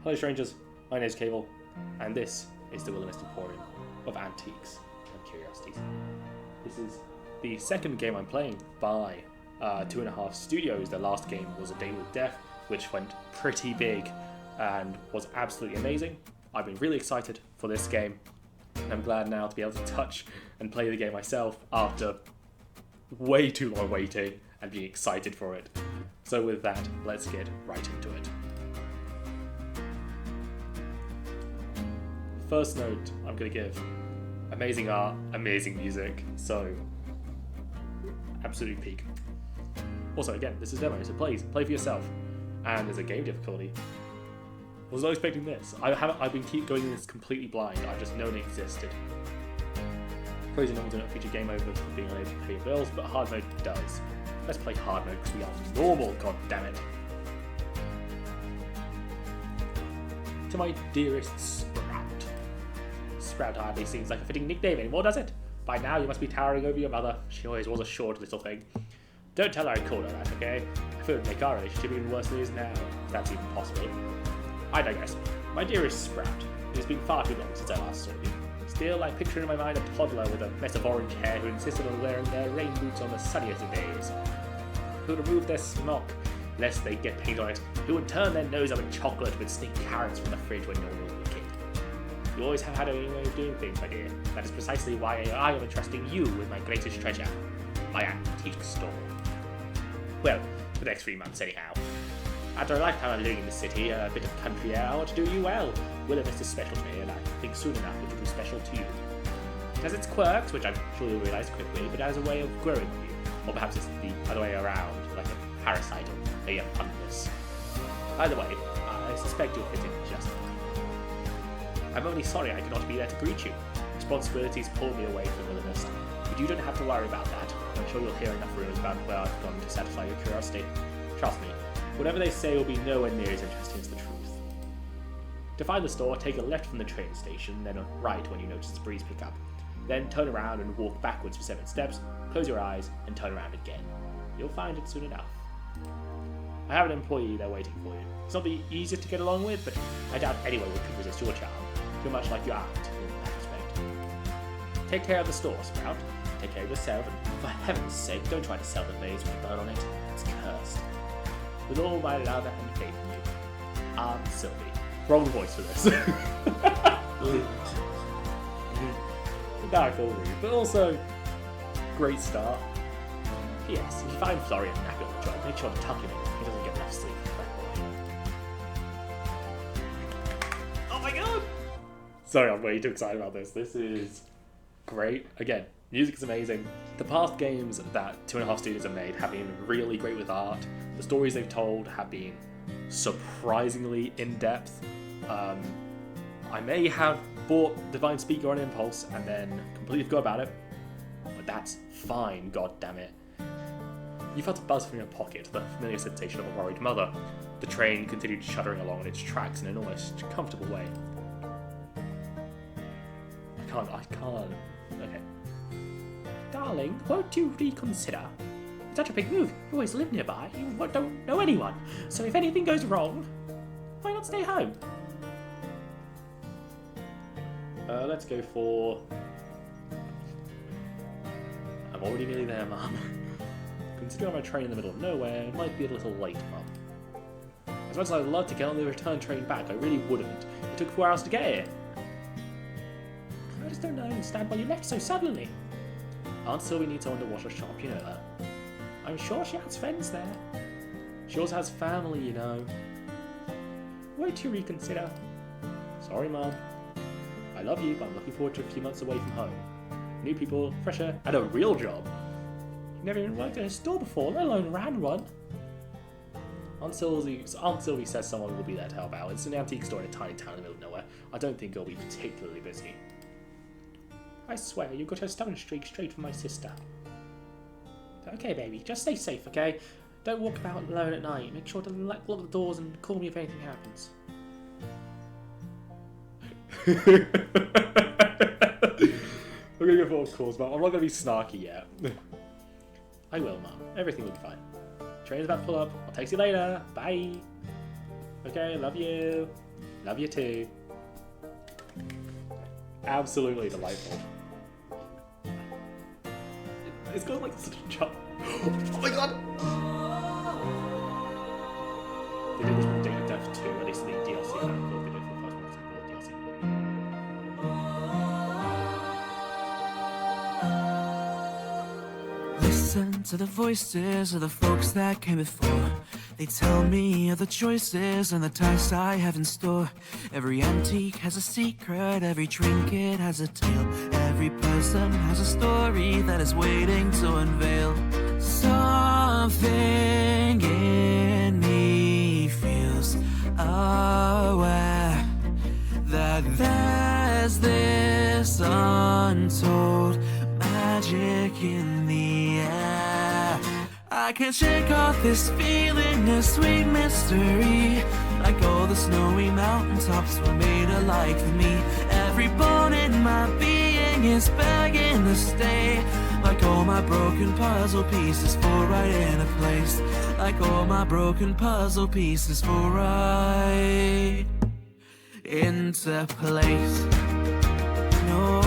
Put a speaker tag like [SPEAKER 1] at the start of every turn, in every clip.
[SPEAKER 1] Hello strangers, my name is Cable, and this is the Willowmist Emporium of antiques and curiosities. This is the second game I'm playing by 2.5 Studios. The last game was A Day with Death, which went pretty big and was absolutely amazing. I've been really excited for this game, and I'm glad now to be able to touch and play the game myself after way too long waiting and being excited for it. So with that, let's get right into it. First note I'm going to give: amazing art, amazing music, so absolutely peak. Also, again, this is demo, so play for yourself. And there's a game difficulty. Was not expecting this. I've been going in this completely blind. I've just known it existed. Crazy normal do not feature game over for being unable to pay your bills, but hard mode does. Let's play hard mode because we are normal, god damn it. To my dearest Sprout. Sprout hardly seems like a fitting nickname anymore, does it? By now you must be towering over your mother. She always was a short little thing. Don't tell her I called her that, okay? If it would make our relationship even worse than it is now, if that's even possible. I digress. My dearest Sprout, it has been far too long since I last saw you. Still, I picture in my mind a toddler with a mess of orange hair who insisted on wearing their rain boots on the sunniest of days. Who would remove their smock, lest they get paint on it. Who would turn their nose up at chocolate with sneak carrots from the fridge when no one was a kid. You always have had a way of doing things, my dear. That is precisely why I am entrusting you with my greatest treasure, my antique store. Well, for the next 3 months anyhow. After a lifetime of living in the city, a bit of country air, I want to do you well. Willowmist is special to me, and I think soon enough it will be special to you. It has its quirks, which I'm sure you'll realise quickly, but it has a way of growing with you. Or perhaps it's the other way around, like a parasite or a fungus. Either way, I suspect you'll fit in just fine. I'm only sorry I cannot be there to greet you. Responsibilities pull me away from Willowmist, but you don't have to worry about that. I'm sure you'll hear enough rumours about where I've gone to satisfy your curiosity. Trust me, whatever they say will be nowhere near as interesting as the truth. To find the store, take a left from the train station, then a right when you notice the breeze pick up. Then turn around and walk backwards for 7 steps, close your eyes, and turn around again. You'll find it soon enough. I have an employee there waiting for you. It's not the easiest to get along with, but I doubt anyone could resist your charm. Too much like your aunt in that respect. Take care of the store, Sprout. Take care of yourself, and for heaven's sake, don't try to sell the vase with a bird on it. It's cursed. With all my love and faith in you, Aunt Sylvie. Wrong voice for this. Now I feel rude, but also great start. P.S. If you find Florian napping on the job, make sure to tuck him in. He doesn't get enough sleep. Oh my god! Sorry, I'm way too excited about this. This is great. Again, music is amazing. The past games that 2.5 Studios have made have been really great with art. The stories they've told have been surprisingly in-depth. I may have bought Divine Speaker on impulse and then completely forgot about it, but that's fine, god damn it. You felt a buzz from your pocket, the familiar sensation of a worried mother. The train continued shuddering along on its tracks in an almost comfortable way. I can't. Okay. Darling, won't you reconsider? It's such a big move. You always live nearby. You don't know anyone. So if anything goes wrong, why not stay home? Let's go for... I'm already nearly there, Mum. Considering I'm on a train in the middle of nowhere, it might be a little late, Mum. As much as I'd love to get on the return train back, I really wouldn't. It took 4 hours to get here. I just don't understand why you left so suddenly. Aunt Sylvie needs someone to watch her shop, you know that. I'm sure she has friends there. She also has family, you know. Won't you reconsider? Sorry, Mum. I love you, but I'm looking forward to a few months away from home. New people, fresh air, and a real job. You've never even worked at a store before, let alone ran one. Aunt Sylvie says someone will be there to help out. It's an antique store in a tiny town in the middle of nowhere. I don't think it'll be particularly busy. I swear, you got her stubborn streak straight from my sister. Okay, baby, just stay safe, okay? Don't walk about alone at night. Make sure to lock the doors and call me if anything happens. I'm gonna go for all calls, but I'm not gonna be snarky yet. I will, Mum. Everything will be fine. Train's about to pull up. I'll text you later. Bye. Okay, love you. Love you too. Absolutely delightful. It's got like such a chop. Oh my god! They did this with Date of Death 2, at least the DLC pack. They did it for the first one because I bought DLC.
[SPEAKER 2] Listen to the voices of the folks that came before. They tell me of the choices and the tasks I have in store. Every antique has a secret, every trinket has a tale. Every person has a story that is waiting to unveil. Something in me feels aware that there's this untold magic in the air. I can't shake off this feeling, a sweet mystery. Like all the snowy mountaintops were made alike for me. Every bone in my being is begging to stay. Like all my broken puzzle pieces fall right into place. Like all my broken puzzle pieces fall right into place. No.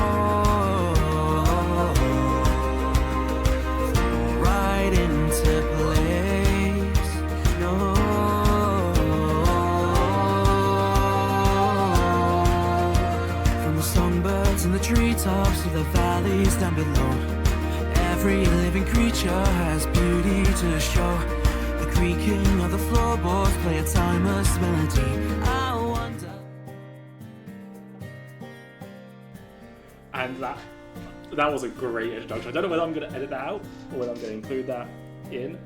[SPEAKER 2] Treetops to the valleys down below. Every living creature has beauty to show. The creaking of the floorboards play a timeless melody. I wonder.
[SPEAKER 1] And that was a great introduction. I don't know whether I'm going to edit that out or whether I'm going to include that in,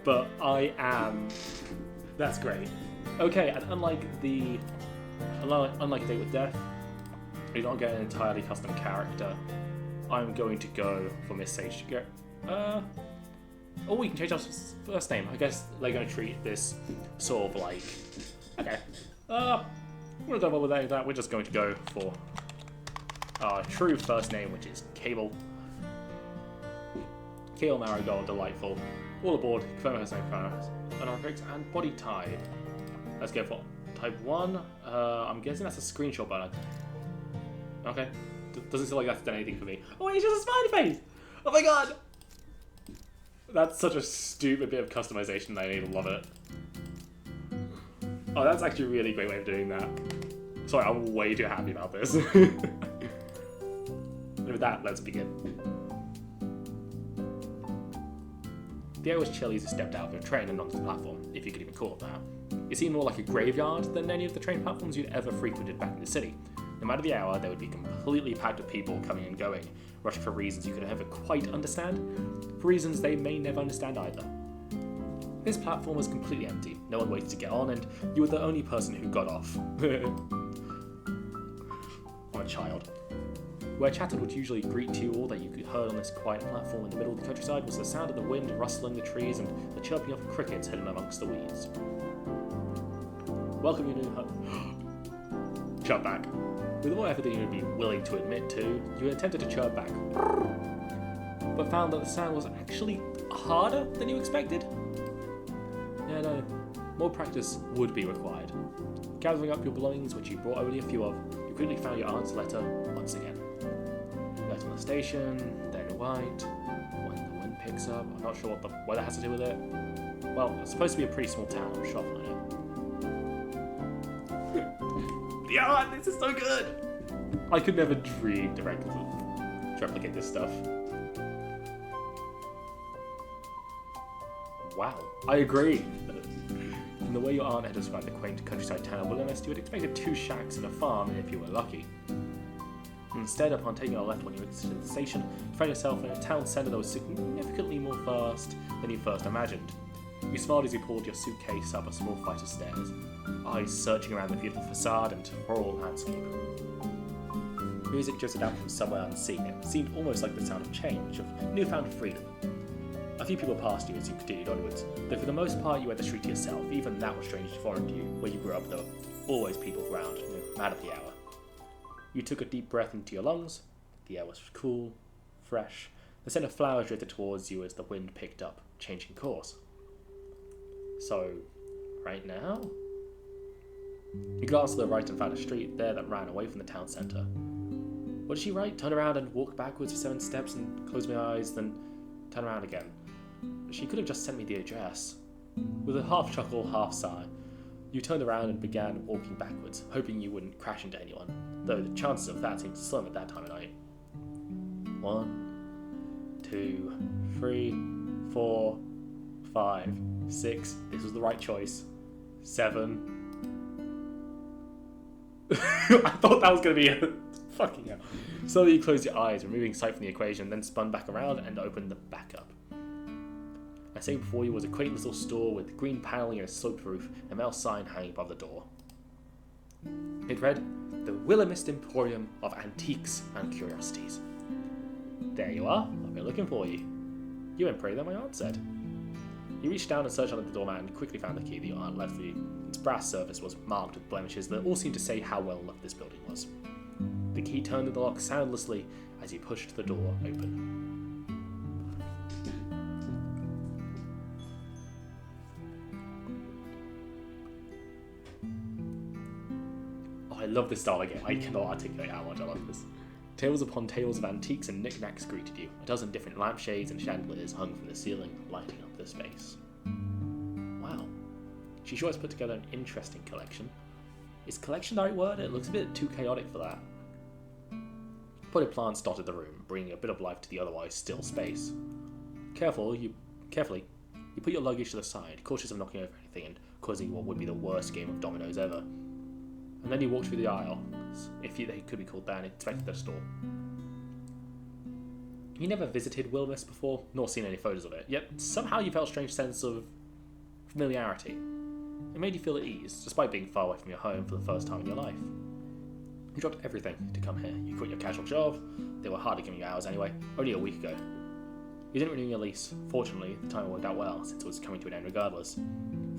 [SPEAKER 1] but I am. That's great. Okay, and unlike A Date with Death, you're not getting an entirely custom character. I'm going to go for Miss Sage to go. Oh, we can change our first name. I guess they're going to treat this sort of like. Okay. We're going to go with that. We're just going to go for our true first name, which is Cable. Cable Marigold, delightful. All aboard. Confirm first name, and body type. Let's go for type 1. I'm guessing that's a screenshot button. Okay. Doesn't seem like that's done anything for me. Oh, it's just a smiley face! Oh my god! That's such a stupid bit of customization that I even love it. Oh, that's actually a really great way of doing that. Sorry, I'm way too happy about this. And with that, let's begin. The air was chilly as you stepped out of your train and onto the platform, if you could even call it that. It seemed more like a graveyard than any of the train platforms you'd ever frequented back in the city. No matter the hour, they would be completely packed with people coming and going, rushing for reasons you could never quite understand, for reasons they may never understand either. This platform was completely empty, no one waited to get on, and you were the only person who got off. I'm a child. Where chatter would usually greet you, all that you could heard on this quiet platform in the middle of the countryside was the sound of the wind rustling the trees and the chirping of crickets hidden amongst the weeds. Welcome your new home. Chirp back. With more effort than you would be willing to admit to, you attempted to chirp back, but found that the sound was actually harder than you expected. Yeah, no, more practice would be required. Gathering up your belongings, which you brought only a few of, you quickly found your aunt's letter once again. Left on the station, then white. When the wind picks up, I'm not sure what the weather has to do with it. Well, it's supposed to be a pretty small town, I'm sure I'll find out. Yeah, this is so good! I could never dream to replicate this stuff. Wow, I agree. From the way your aunt had described the quaint countryside town of Willowmist, you had expected 2 shacks and a farm if you were lucky. Instead, upon taking a left when you exited the station, you found yourself in a town centre that was significantly more vast than you first imagined. You smiled as you pulled your suitcase up a small flight of stairs, eyes searching around the beautiful facade and rural landscape. Music drifted out from somewhere unseen. It seemed almost like the sound of change, of newfound freedom. A few people passed you as you continued onwards, though for the most part you had the street to yourself. Even that was strangely foreign to you. Where you grew up, there were always people around, no matter the hour. You took a deep breath into your lungs. The air was cool, fresh. The scent of flowers drifted towards you as the wind picked up, changing course. So, right now? He glanced to the right and found a street there that ran away from the town centre. What did she write? Turn around and walk backwards for 7 steps and close my eyes, then turn around again. She could have just sent me the address. With a half chuckle, half sigh, you turned around and began walking backwards, hoping you wouldn't crash into anyone, though the chances of that seemed slim at that time of night. 1, 2, 3, 4, 5, 6. This was the right choice. 7. I thought that was going to be a... Fucking hell. Slowly you closed your eyes, removing sight from the equation, then spun back around and opened them back up. And sitting before you was a quaint little store with green paneling and a sloped roof and a metal sign hanging above the door. It read, "The Willowmist Emporium of Antiques and Curiosities." There you are. I've been looking for you. You went pretty then, my aunt said. You reached down and searched under the doormat and quickly found the key that your aunt left for you. Its brass surface was marked with blemishes that all seemed to say how well loved this building was. The key turned in the lock soundlessly as you pushed the door open. Oh, I love this style again. I cannot articulate how much I love this. Tables upon tables of antiques and knickknacks greeted you. A dozen different lampshades and chandeliers hung from the ceiling, lighting up the space. Wow. She sure has put together an interesting collection. Is collection the right word? It looks a bit too chaotic for that. Potted plants dotted the room, bringing a bit of life to the otherwise still space. Carefully, you put your luggage to the side, cautious of knocking over anything and causing what would be the worst game of dominoes ever. And then you walked through the aisle, if they could be called that, and inspected the store. You never visited Willowmist before, nor seen any photos of it, yet somehow you felt a strange sense of familiarity. It made you feel at ease, despite being far away from your home for the first time in your life. You dropped everything to come here. You quit your casual job. They were hardly giving you hours anyway, only a week ago. You didn't renew your lease. Fortunately, the time worked out well, since it was coming to an end regardless.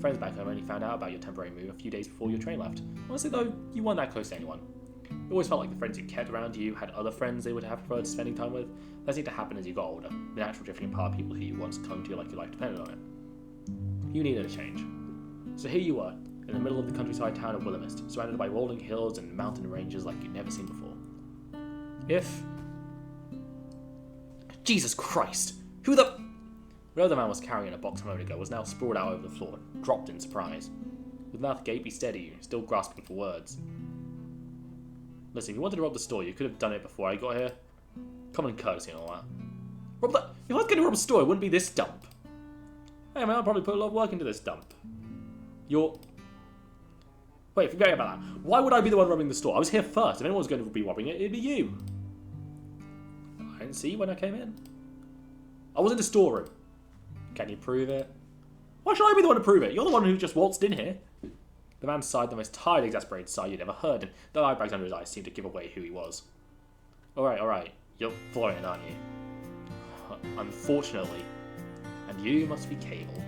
[SPEAKER 1] Friends back home only found out about your temporary move a few days before your train left. Honestly though, you weren't that close to anyone. It always felt like the friends you kept around you had other friends they would have preferred spending time with. That seemed to happen as you got older, the natural drifting apart of people who you once clung to like your life depended on it. You needed a change. So here you were, in the middle of the countryside town of Willowmist, surrounded by rolling hills and mountain ranges like you'd never seen before. Jesus Christ! Who the... Whatever the man was carrying in a box a moment ago was now sprawled out over the floor, dropped in surprise. With mouth agape, he steadied you, still grasping for words. Listen, if you wanted to rob the store, you could have done it before I got here. Common courtesy and all that. Rob that... If I was going to rob a store, it wouldn't be this dump. Hey man, I'll probably put a lot of work into this dump. Wait, forget about that. Why would I be the one robbing the store? I was here first. If anyone was going to be robbing it, it'd be you. I didn't see you when I came in. I was in the storeroom. Can you prove it? Why should I be the one to prove it? You're the one who just waltzed in here. The man sighed the most tired, exasperated sigh you'd ever heard, and the eyebags under his eyes seemed to give away who he was. Alright. You're Florian, aren't you? Unfortunately. And you must be Cable.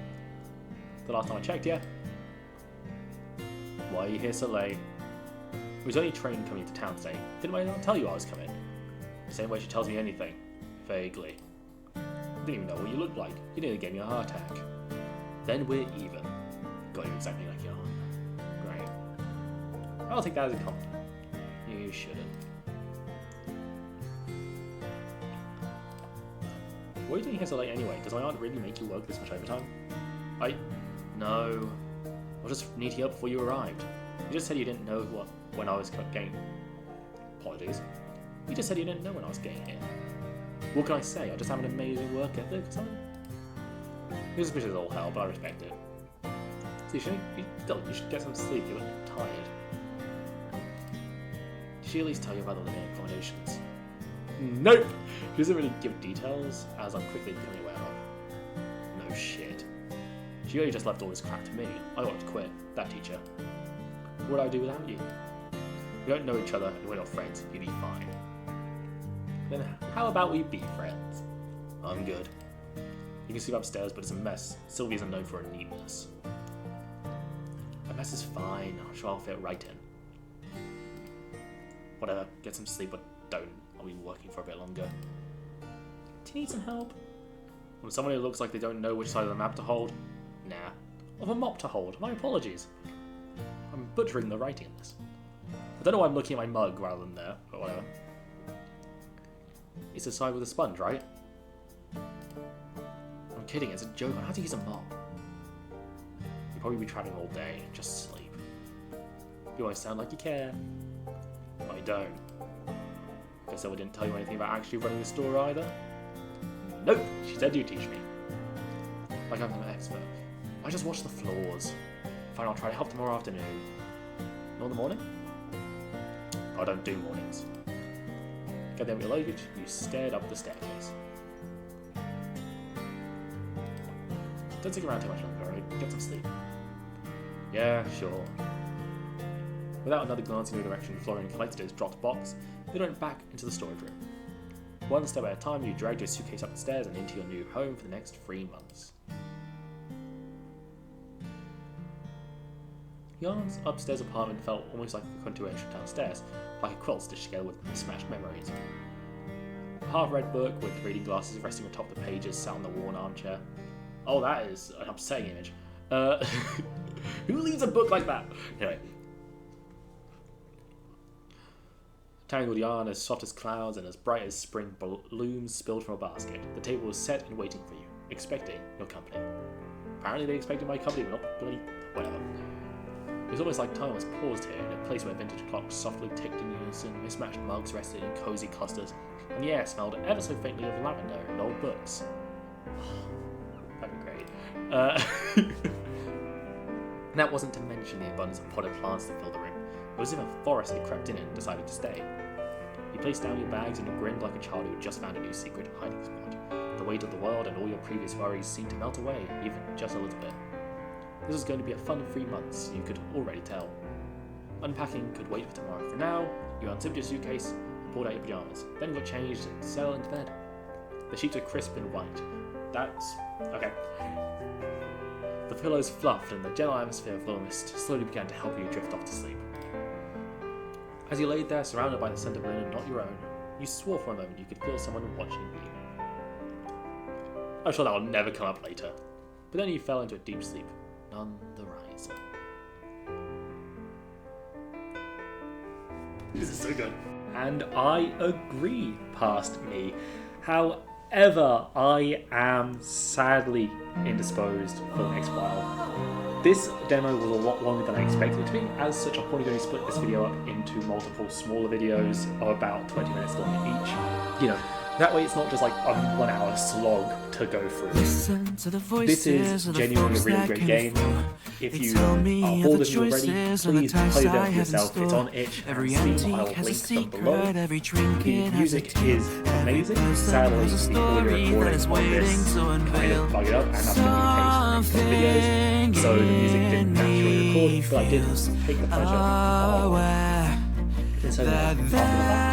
[SPEAKER 1] The last time I checked, yeah? Why are you here so late? It was only a train coming to town today. Didn't my aunt tell you I was coming? The same way she tells me anything. Vaguely. Didn't even know what you looked like. You nearly gave me a heart attack. Then we're even. Got you exactly like your aunt. Great. I'll take that as a compliment. You shouldn't. What are you doing here so late anyway? Does my aunt really make you work this much overtime? No. I was just neating up before you arrived. You just said you didn't know when I was getting... Apologies. You just said you didn't know when I was getting here. What can I say? I just have an amazing work ethic or something? Your suspicion is all hell, but I respect it. So you should get some sleep. You look tired. Did she at least tell you about the living accommodations? Nope! She doesn't really give details, as I'm quickly becoming aware of. No shit. She only just left all this crap to me. I got to quit. That teacher. What would I do without you? We don't know each other and we're not friends. You'd be fine. Then how about we be friends? I'm good. You can sleep upstairs, but it's a mess. Sylvie isn't known for her neatness. A mess is fine. I'm sure I'll fit right in. Whatever. Get some sleep, but don't. I'll be working for a bit longer. Do you need some help? From someone who looks like they don't know which side of the map to hold? Nah. Of a mop to hold. My apologies. I'm butchering the writing in this. I don't know why I'm looking at my mug rather than there, but whatever. It's a side with a sponge, right? I'm kidding, it's a joke on how to use a mop. You'll probably be traveling all day, just sleep. You always sound like you care. But I don't. Guess I didn't tell you anything about actually running the store either. Nope, she said you'd teach me. Like I'm an expert. I just watch the floors. Fine, I'll try to help tomorrow afternoon. Not in the morning? I don't do mornings. Get there with your luggage, you stared up the staircase. Don't stick around too much longer, alright? Get some sleep. Yeah, sure. Without another glance in your direction, Florian collected his dropped box, then went back into the storage room. One step at a time, you dragged your suitcase up the stairs and into your new home for the next 3 months. Jan's upstairs apartment felt almost like a continuation downstairs, like a quilt stitched together with mismatched memories. A half-read book with reading glasses resting atop the pages sat on the worn armchair. Oh, that is an upsetting image. Who leaves a book like that? Anyway. Tangled yarn as soft as clouds and as bright as spring blooms spilled from a basket. The table was set and waiting for you, expecting your company. Apparently they expected my company, but not bloody whatever. It was almost like time was paused here, in a place where vintage clocks softly ticked in unison, mismatched mugs rested in cozy clusters, and the air smelled ever so faintly of lavender and old books. That'd be great. And that wasn't to mention the abundance of potted plants that filled the room. It was as if a forest had crept in and decided to stay. You placed down your bags and grinned like a child who had just found a new secret hiding spot. The weight of the world and all your previous worries seemed to melt away, even just a little bit. This was going to be a fun 3 months, you could already tell. Unpacking could wait for tomorrow. For now, you unzipped your suitcase and pulled out your pajamas, then got changed and settled into bed. The sheets were crisp and white. That's... okay. The pillows fluffed and the gentle atmosphere of Willowmist slowly began to help you drift off to sleep. As you laid there, surrounded by the scent of linen not your own, you swore for a moment you could feel someone watching you. I'm sure that will never come up later. But then you fell into a deep sleep. None the riser. This is so good. And I agree, past me. However, I am sadly indisposed for the next while. This demo was a lot longer than I expected it to be. As such, I'm probably going to split this video up into multiple smaller videos of about 20 minutes long each. You know, that way it's not just like a 1 hour slog to go through. This is genuinely a really great game. If you are bored of it already, please play them for yourself. It's on itch and Steam. I will link them below. The music is amazing. Sadly, the audio recording on this kind of bug it up, and that's going to be the case for next videos. So the music didn't naturally record, but I did take the pleasure of so that after the fact,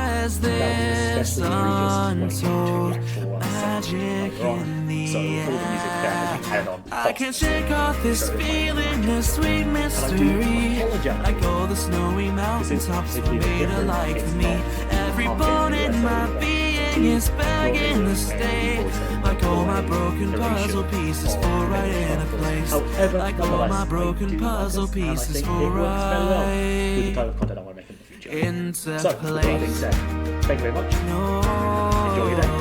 [SPEAKER 1] that was especially egregious when it came to the actual sound later on. So all the music there has been added on.
[SPEAKER 2] I can't shake off this feeling, this sweet mystery. Like all the snowy mountaintops are made alike for me. Every bone in my being is begging to stay. Like all my broken puzzle pieces fall right in a place. Like all my broken puzzle pieces fall right
[SPEAKER 1] with the type of content I want to make in the future.
[SPEAKER 2] into
[SPEAKER 1] So, with that being said, thank you very much.
[SPEAKER 2] place.
[SPEAKER 1] Enjoy your day.